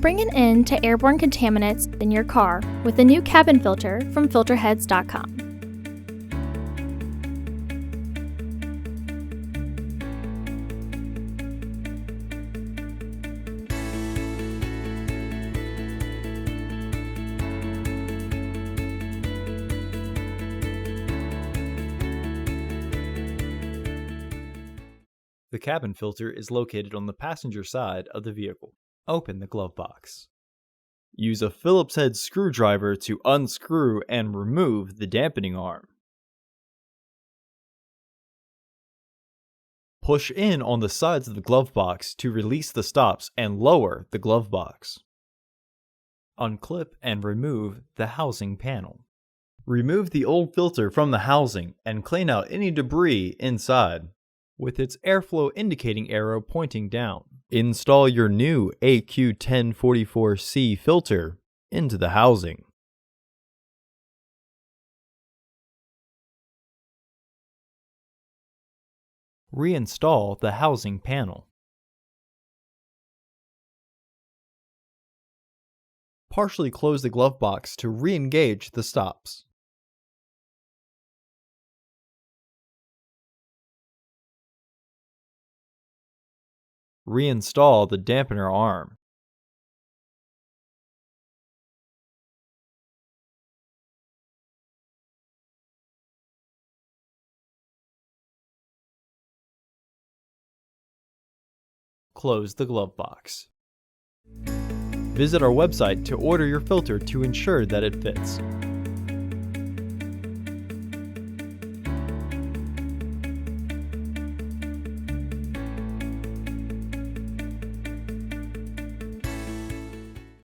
Bring an end to airborne contaminants in your car with the new cabin filter from Filterheads.com. The cabin filter is located on the passenger side of the vehicle. Open the glove box. Use a Phillips head screwdriver to unscrew and remove the dampening arm. Push in on the sides of the glove box to release the stops and lower the glove box. Unclip and remove the housing panel. Remove the old filter from the housing and clean out any debris inside, with its airflow indicating arrow pointing down. Install your new AQ1044C filter into the housing. Reinstall the housing panel. Partially close the glove box to re-engage the stops. Reinstall the dampener arm. Close the glove box. Visit our website to order your filter to ensure that it fits.